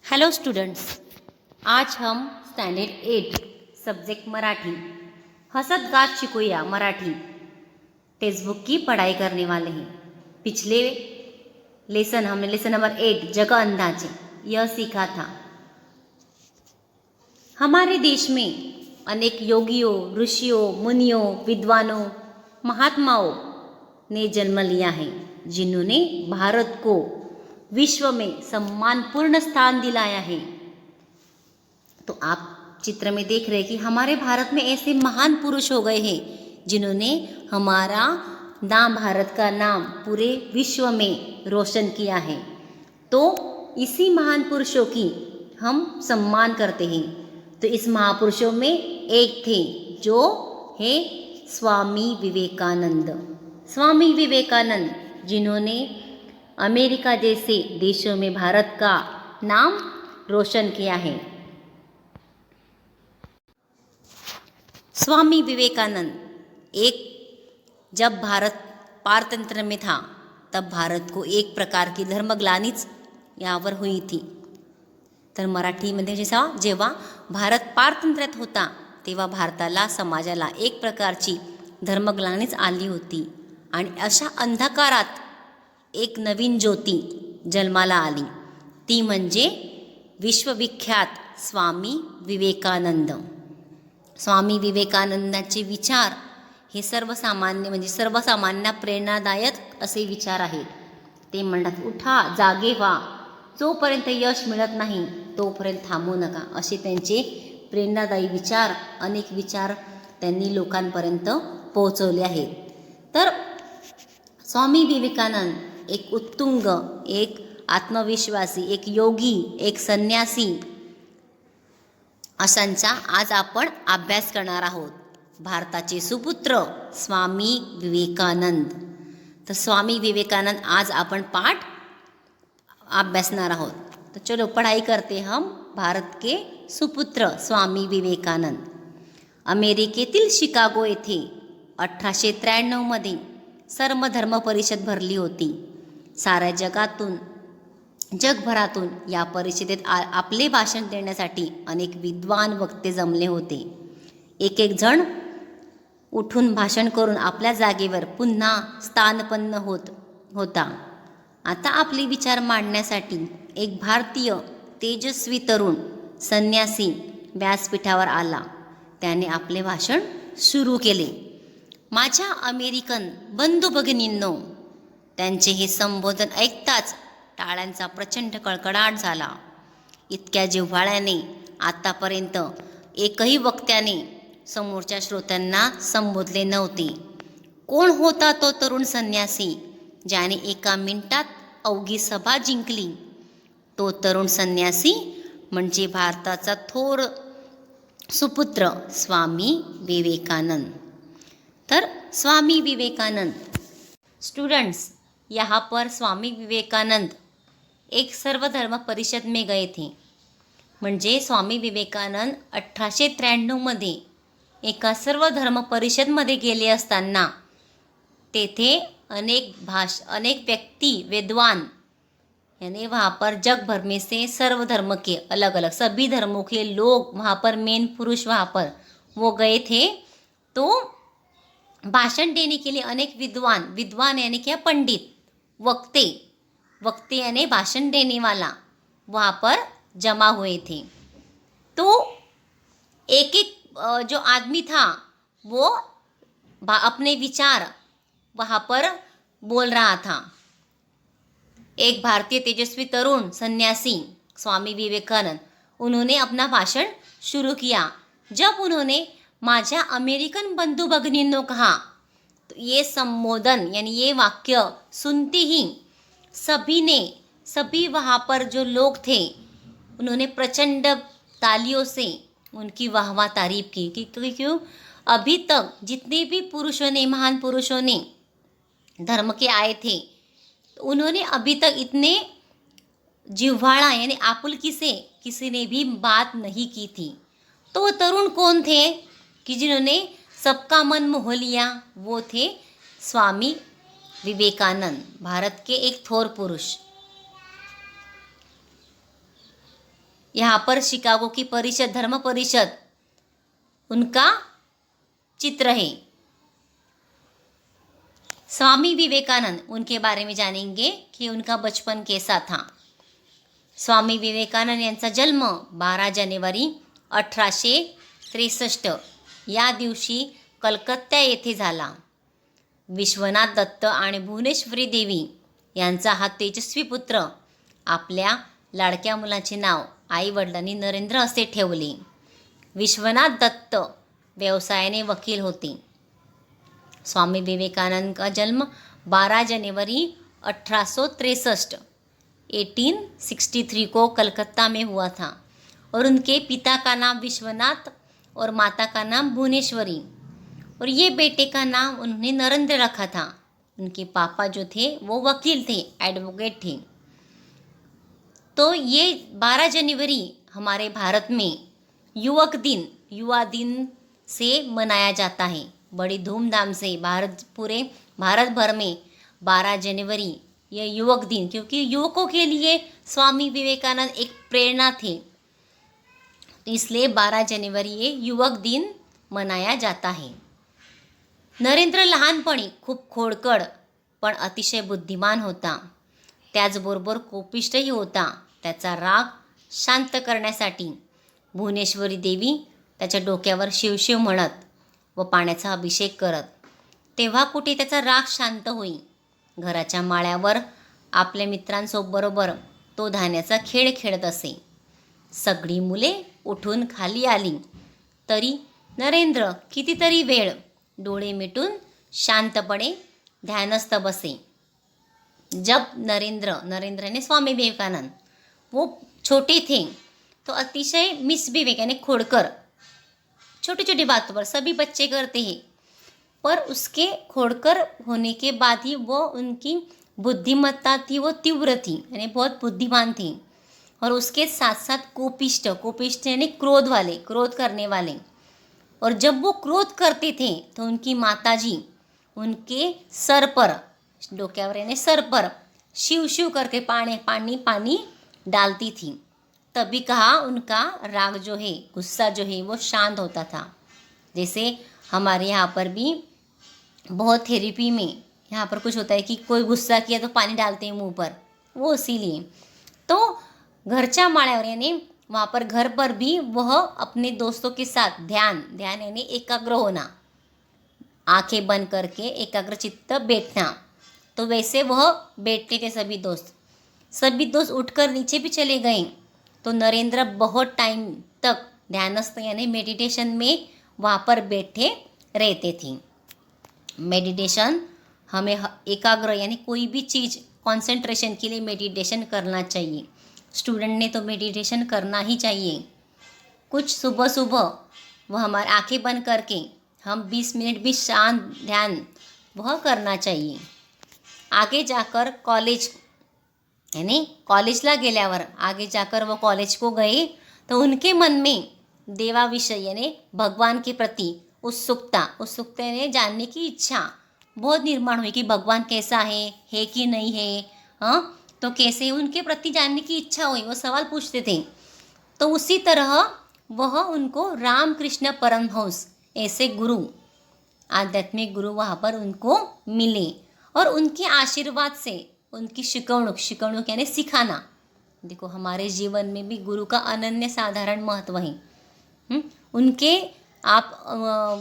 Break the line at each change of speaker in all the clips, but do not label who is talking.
Hello students, आज हम standard 8 subject Marathi हसत गात शिकूया मराठी टेक्स्ट बुक की पढ़ाई करने वाले हैं। पिछले लेसन हमने लेसन नंबर 8 जगह अंदाजे यह सीखा था। हमारे देश में अनेक योगियों, ऋषियों, मुनियों, विद्वानों, महात्माओं ने जन्म लिया है, जिन्होंने भारत को विश्व में सम्मानपूर्ण स्थान दिलाया है। तो आप चित्र में देख रहे हैं कि हमारे भारत में ऐसे महान पुरुष हो गए हैं जिन्होंने हमारा नाम, भारत का नाम पूरे विश्व में रोशन किया है। तो इसी महान पुरुषों की हम सम्मान करते हैं। तो इस महापुरुषों में एक थे जो है स्वामी विवेकानंद। स्वामी विवेकानंद जिन्होंने अमेरिका जैसे देशों में भारत का नाम रोशन किया है। स्वामी विवेकानंद जब भारत पारतंत्र में था तब भारत को एक प्रकार की धर्मग्लानीच यावर हुई थी। तर मराठीमध्ये जेव्हा भारत पारतंत्र्यात होता तेव्हा भारताला, समाजाला एक प्रकारची धर्मग्लानीच आली होती आणि अशा अंधकारात एक नवीन ज्योती जन्माला आली, ती म्हणजे विश्वविख्यात स्वामी विवेकानंद। स्वामी विवेकानंदाचे विचार हे सर्वसामान्य प्रेरणादायक असे विचार आहेत। ते म्हणतात, उठा, जागे व्हा, जोपर्यंत यश मिळत नाही तोपर्यंत थांबू नका, असे त्यांचे प्रेरणादायी विचार, अनेक विचार त्यांनी लोकांपर्यंत पोहोचवले आहेत। तर स्वामी विवेकानंद एक उत्तुंग, एक आत्मविश्वासी, एक योगी, एक संन्यासी अशांचा आज आपण अभ्यास करणार आहोत। भारताचे सुपुत्र स्वामी विवेकानंद। तर स्वामी विवेकानंद आज आपण पाठ अभ्यासणार आहोत। तो चलो पढ़ाई करते हम भारत के सुपुत्र स्वामी विवेकानंद। अमेरिकेतील शिकागो येथे 1893 मध्ये सर्वधर्म परिषद भरली होती। साऱ्या जगभरातून या परिषदेत आपले भाषण देण्यासाठी अनेक विद्वान वक्ते जमले होते। एक एक जण उठून भाषण करून आपल्या जागेवर पुन्हा स्थानपन्न होता। आता आपले विचार मांडण्यासाठी एक भारतीय तेजस्वी तरुण संन्यासी व्यासपीठावर आला। त्याने आपले भाषण सुरू केले। माझ्या अमेरिकन बंधू भगिनींनो, त्यांचे हे संबोधन ऐकताच टाळ्यांचा प्रचंड कडकडाट झाला। इतक्या जिव्हाळ्याने आतापर्यंत एकही वक्त्याने समोरच्या श्रोत्यांना संबोधले नव्हते। कोण होता तो तरुण संन्यासी ज्याने एका मिनिटात अवघी सभा जिंकली? तो तरुण संन्यासी म्हणजे भारताचा थोर सुपुत्र स्वामी विवेकानंद। तर स्वामी विवेकानंद स्टूडेंट्स, यहाँ पर स्वामी विवेकानंद एक सर्वधर्म परिषद में गए थे। म्हणजे स्वामी विवेकानंद 1893 मध्ये एका सर्वधर्म परिषदमध्ये गेले असताना तेथे अनेक व्यक्ति विद्वान यानी वहाँ पर जग भर में से सर्व धर्म के अलग अलग सभी धर्मों के लोग वहाँ पर मेन पुरुष वहाँ पर वो गए थे। तो भाषण देने के लिए अनेक विद्वान यानी क्या, पंडित, वक्ते यानी भाषण देने वाला वहाँ पर जमा हुए थे। तो एक जो आदमी था वो अपने विचार वहाँ पर बोल रहा था। एक भारतीय तेजस्वी तरुण सन्यासी स्वामी विवेकानंद, उन्होंने अपना भाषण शुरू किया। जब उन्होंने माझ्या अमेरिकन बंधु भगिनींनो कहा तो ये संबोधन यानी ये वाक्य सुनते ही सभी वहाँ पर जो लोग थे उन्होंने प्रचंड तालियों से उनकी वाहवाह तारीफ की। क्यों? अभी तक जितने भी पुरुषों ने, महान पुरुषों ने धर्म के आए थे, उन्होंने अभी तक इतने जिव्हाड़ा यानी आपुलकी से किसी ने भी बात नहीं की थी। तो वो तरुण कौन थे कि जिन्होंने सबका मन मोह लिया? वो थे स्वामी विवेकानंद, भारत के एक थोर पुरुष। यहाँ पर शिकागो की परिषद, धर्म परिषद, उनका चित्र है। स्वामी विवेकानंद, उनके बारे में जानेंगे कि उनका बचपन कैसा था। स्वामी विवेकानंद यांचा जन्म 12 जानेवारी 1863 या दिवशी कलकत्ता येथे झाला. विश्वनाथ दत्त आणि भुवनेश्वरी देवी यांचा हा तेजस्वी पुत्र. आपल्या लाडक्या मुलाचे नाव आईवडिलांनी नरेंद्र असे ठेवले. विश्वनाथ दत्त व्यवसायाने वकील होते. स्वामी विवेकानंद का जन्म 12 जनवरी 1863 1863 को कलकत्ता में हुआ था और उनके पिता का नाम विश्वनाथ और माता का नाम भुवनेश्वरी और ये बेटे का नाम उन्होंने नरेंद्र रखा था. उनके पापा जो थे वो वकील थे, एडवोकेट थे. तो ये 12 जनवरी हमारे भारत में युवक दिन, युवा दिन से मनाया जाता है बड़ी धूमधाम से. पूरे भारत भर में 12 जनवरी ये युवक दिन, क्योंकि युवकों के लिए स्वामी विवेकानंद एक प्रेरणा थे, तो इसलिए 12 जनवरी ये युवक दिन मनाया जाता है. नरेंद्र लहानपणी खूप खोडकर पण अतिशय बुद्धिमान होता. त्याचबरोबर कोपिष्टही होता. त्याचा राग शांत करण्यासाठी भुवनेश्वरी देवी त्याच्या डोक्यावर शिवशिव म्हणत व पाण्याचा अभिषेक करत. तेव्हा कुठे त्याचा राग शांत होई. घराच्या माळ्यावर आपल्या मित्रांसोबरोबर तो धान्याचा खेळ खेळत असे. सगळी मुले उठून खाली आली तरी नरेंद्र कितीतरी वेळ डोळे मिटून शांतपणे ध्यानस्थ बसे. जब नरेंद्र ने स्वामी विवेकानंद वो छोटे थे तो अतिशय मिसबिहेव यानी खोड़कर, छोटी छोटी बातों पर सभी बच्चे करते हैं, पर उसके खोड़कर होने के बाद ही वो उनकी बुद्धिमत्ता थी वो तीव्र थी, यानी बहुत बुद्धिमान थी. और उसके साथ साथ कोपिष्ट यानी क्रोध करने वाले. और जब वो क्रोध करते थे तो उनकी माताजी उनके सर पर, डोक्यावर यानी सर पर शिव शिव करके पानी डालती थी. तभी कहा उनका राग जो है, गुस्सा जो है वो शांत होता था. जैसे हमारे यहाँ पर भी बहुत थेरेपी में यहाँ पर कुछ होता है कि कोई गुस्सा किया तो पानी डालते हैं मुंह पर, वो इसीलिए. तो घरच्या माळ्यावर यानी वहाँ पर घर पर भी वह अपने दोस्तों के साथ ध्यान यानी एकाग्र होना, आंखें बंद करके एकाग्र चित्त बैठना. तो वैसे वह बैठते थे सभी दोस्त उठकर नीचे भी चले गए. तो नरेंद्र बहुत टाइम तक ध्यानस्थ यानी मेडिटेशन में वहाँ पर बैठे रहते थे. मेडिटेशन हमें एकाग्र यानी कोई भी चीज़ कंसंट्रेशन के लिए मेडिटेशन करना चाहिए. स्टूडेंट ने तो मेडिटेशन करना ही चाहिए. कुछ सुबह वह हमारी आंखें बंद करके हम 20 मिनट भी शांत ध्यान वह करना चाहिए. आगे जाकर कॉलेजला गेल्यावर आगे जाकर वो कॉलेज को गए तो उनके मन में देवाविषय यानी भगवान के प्रति उत्सुकता यानी जानने की इच्छा बहुत निर्माण हुई कि भगवान कैसा है कि नहीं है, तो कैसे उनके प्रति जानने की इच्छा हुई. वो सवाल पूछते थे. तो उसी तरह वह उनको रामकृष्ण परमहंस ऐसे गुरु, आध्यात्मिक गुरु वहाँ पर उनको मिले और उनके आशीर्वाद से उनकी शिकवणुक यानी सिखाना. देखो हमारे जीवन में भी गुरु का अनन्य साधारण महत्व है. उनके आप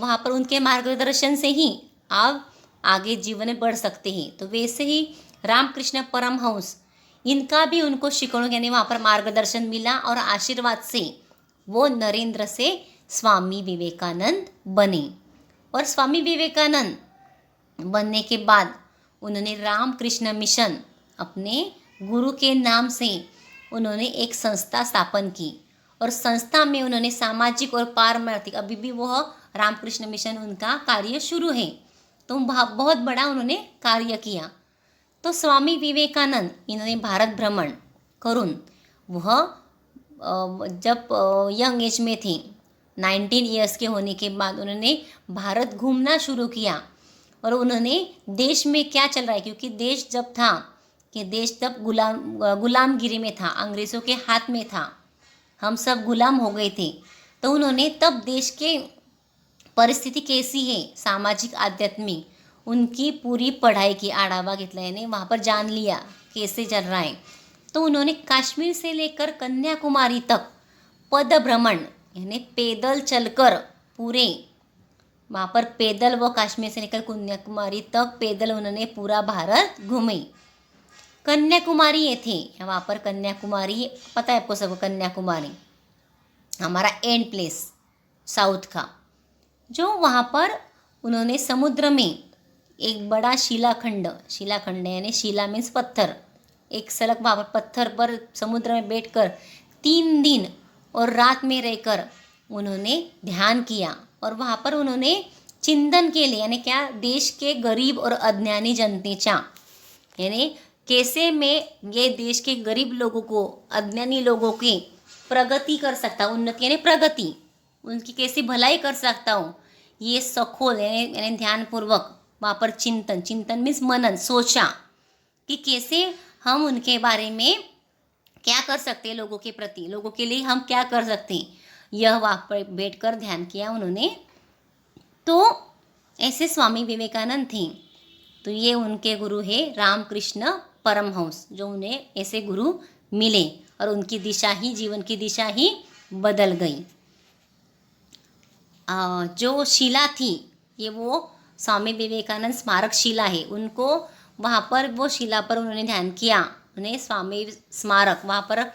वहाँ पर उनके मार्गदर्शन से ही आप आगे जीवन में बढ़ सकते हैं. तो वैसे ही रामकृष्ण परमहंस, इनका भी उनको शिकवणुक यानी वहाँ पर मार्गदर्शन मिला और आशीर्वाद से वो नरेंद्र से स्वामी विवेकानंद बने. और स्वामी विवेकानंद बनने के बाद उन्होंने रामकृष्ण मिशन अपने गुरु के नाम से उन्होंने एक संस्था स्थापन की और संस्था में उन्होंने सामाजिक और पारमार्थिक, अभी भी वह रामकृष्ण मिशन उनका कार्य शुरू है, तो बहुत बड़ा उन्होंने कार्य किया. तो स्वामी विवेकानंद इन्होंने भारत भ्रमण करून वह जब यंग एज में थे 19 ईयर्स के होने के बाद उन्होंने भारत घूमना शुरू किया. और उन्होंने देश में क्या चल रहा है, क्योंकि देश जब गुलामगिरी में था, अंग्रेज़ों के हाथ में था, हम सब गुलाम हो गए थे। तो उन्होंने तब देश के परिस्थिती कैसी है, सामाजिक आध्यात्मिक, उनकी पूरी पढ़ाई की, आढावा घेतला यानी वहाँ पर जान लिया कैसे चल रहा है। तो उन्होंने कश्मीर से लेकर कन्याकुमारी तक पद भ्रमण यानी पैदल चलकर पूरे वहाँ पर पैदल, वो कश्मीर से लेकर कन्याकुमारी तक पैदल उन्होंने पूरा भारत घूमी। कन्याकुमारी ये थे, वहाँ पर कन्याकुमारी पता है आपको सबको, कन्याकुमारी हमारा एंड प्लेस साउथ का, जो वहाँ पर उन्होंने समुद्र में एक बड़ा शिलाखंड, शिलाखंड यानी शिला मीन्स पत्थर, एक सड़क वहाँ पर पत्थर पर समुद्र में बैठकर 3 दिन और रात में रहकर उन्होंने ध्यान किया। और वहाँ पर उन्होंने चिंतन के लिए यानी क्या, देश के गरीब और अज्ञानी जनतेच्या यानी कैसे मैं ये देश के गरीब लोगों को, अज्ञानी लोगों की प्रगति कर सकता हूँ, उन्नति यानी प्रगति, उनकी कैसे भलाई कर सकता हूँ, ये सखोल यानी ध्यानपूर्वक वहाँ पर चिंतन, चिंतन मीन्स मनन, सोचा कि कैसे हम उनके बारे में क्या कर सकते हैं, लोगों के प्रति, लोगों के लिए हम क्या कर सकते हैं, यह वहाँ पर बैठकर ध्यान किया उन्होंने। तो ऐसे स्वामी विवेकानंद थे। तो ये उनके गुरु है रामकृष्ण परमहंस, जो उन्हें ऐसे गुरु मिले और उनकी दिशा ही, जीवन की दिशा ही बदल गई। जो शिला थी ये वो स्वामी विवेकानंद स्मारक शिला है, उनको वहाँ पर वो शिला पर उन्होंने ध्यान किया, उन्हें स्वामी स्मारक, वहाँ पर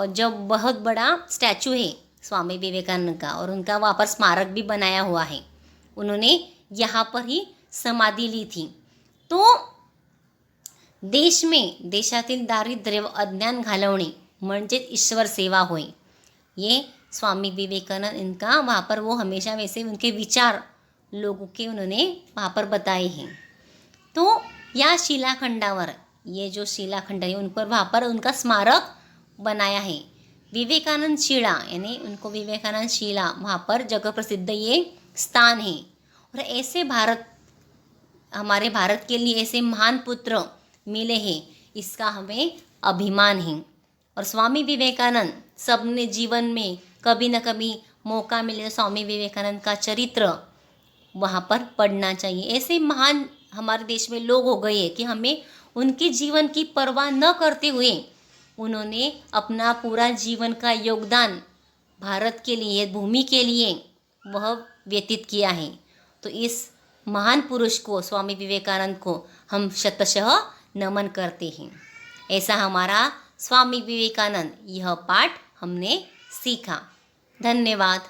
जो बहुत बड़ा स्टैचू है स्वामी विवेकानंद का, और उनका वहाँ पर स्मारक भी बनाया हुआ है। उन्होंने यहाँ पर ही समाधि ली थी। तो देश में, देशातील दारिद्र्य व अज्ञान घालवणे म्हणजेच ईश्वर सेवा होय, ये स्वामी विवेकानंद इनका वहाँ पर वो हमेशा वैसे उनके विचार लोगों के उन्होंने वहाँ पर बताए हैं। तो या शिलाखंडावर, ये जो शिलाखंड है उन पर वहाँ पर उनका स्मारक बनाया है। विवेकानंद शिला यानी उनको विवेकानंद शिला, वहाँ पर जगह प्रसिद्ध ये स्थान है। और ऐसे भारत, हमारे भारत के लिए ऐसे महान पुत्र मिले हैं, इसका हमें अभिमान है। और स्वामी विवेकानंद सबने जीवन में कभी न कभी मौका मिले तो स्वामी विवेकानंद का चरित्र वहाँ पर पढ़ना चाहिए। ऐसे महान हमारे देश में लोग हो गए हैं कि हमें उनके जीवन की परवाह न करते हुए उन्होंने अपना पूरा जीवन का योगदान भारत के लिए, भूमि के लिए वह व्यतीत किया है। तो इस महान पुरुष को, स्वामी विवेकानंद को हम शतशः नमन करते हैं। ऐसा हमारा स्वामी विवेकानंद, यह पाठ हमने सीखा। धन्यवाद।